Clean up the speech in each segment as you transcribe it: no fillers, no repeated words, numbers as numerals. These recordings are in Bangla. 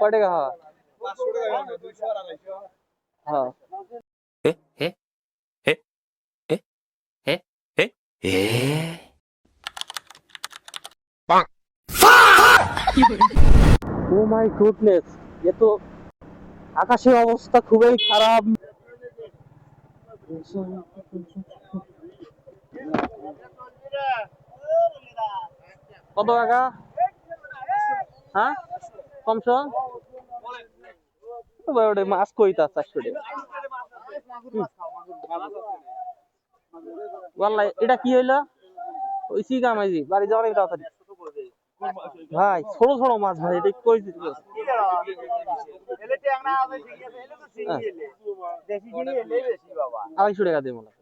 কয় টাকা হয়? হ্যাঁ এ এ এ এ এ এ এ ও মাই গুডনেস, এ তো আকাশের অবস্থা খুবই খারাপ। কত টাকা? হ্যাঁ কমছো ভাই, ওটা মাছ কইতা 400 টাকা। ওয়াল্লাহ এটা কি হইলো? ওই সি কামাইজি বাড়ি যাওয়ার এটা তাড়াতাড়ি ভাই, ছোট ছোট মাছ ভাই, এটা কই দিতে? আড়াইশো টাকা দিয়ে মনে হয়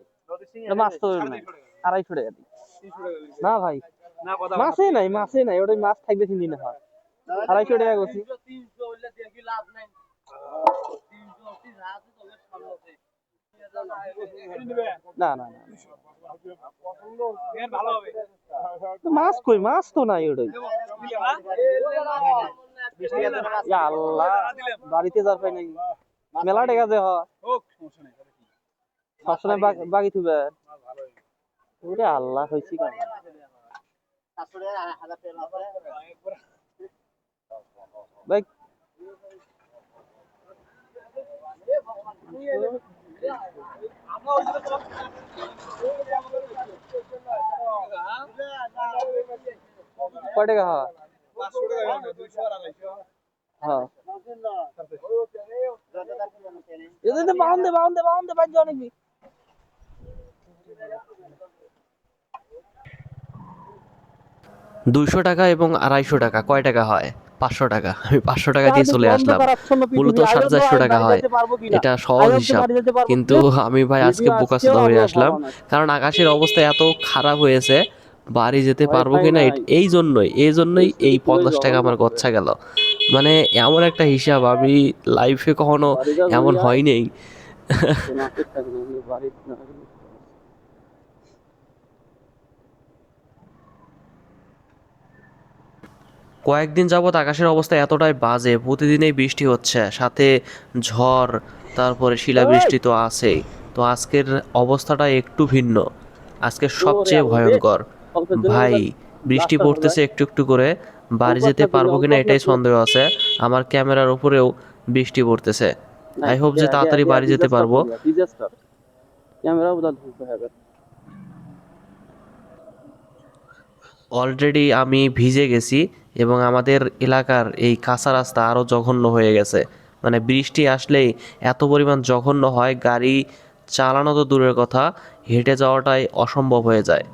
মাছ তো নাই, 250 টাকা দিই না ভাই, মাছে নাই ওটা মাছ থাকবে 3 দিনে হয় 250 টাকা করছি। না না না মাছ কই, মাছ তো নাই ওটাই। আল্লাহ বাড়িতে যার পাই নাকি মেলা টাকা যে হয় সবসময় বাকি থুবে ওরে আল্লাহ হয়েছি কেন ভাই? কয় টাকা হয়? হ্যাঁ বাউন্ডে বাজছে অনেক। 200 টাকা এবং 250 টাকা কয় টাকা হয়? 500 টাকা। আমি 500 টাকা দিয়ে চলে আসলাম। মূলত 450 টাকা হয়। এটা সহজ হিসাব, কিন্তু আমি ভাই আজকে বোকাচোদা হয়ে আসলাম, কারণ আকাশের অবস্থা এত খারাপ হয়েছে, বাড়ি যেতে পারবো কিনা এই জন্যই এই 50 টাকা আমার গচ্ছা গেল। মানে এমন একটা হিসাব আমি লাইফে কখনো এমন হয়নি। কয়েকদিন যাবৎ আকাশের অবস্থা এতটাই বাজে, প্রতিদিনই বৃষ্টি হচ্ছে, সাথে ঝড়, তারপরে শিলাবৃষ্টি তো আছেই। তো আজকের অবস্থাটা একটু ভিন্ন, আজকে সবচেয়ে ভয়ঙ্কর। ভাই, বৃষ্টি পড়তেছে একটু একটু করে, বাড়ি যেতে পারবো কিনা এটাই সন্দেহ আছে। আমার ক্যামেরার উপরেও বৃষ্টি পড়তেছে। আই হোপ যে তাড়াতাড়ি বাড়ি যেতে পারবো। অলরেডি আমি ভিজে গেছি, এবং আমাদের এলাকার এই কাঁচা রাস্তা আরও জঘন্য হয়ে গেছে। মানে বৃষ্টি আসলেই এত পরিমাণ জঘন্য হয়, গাড়ি চালানো তো দূরের কথা, হেঁটে যাওয়াটাই অসম্ভব হয়ে যায়।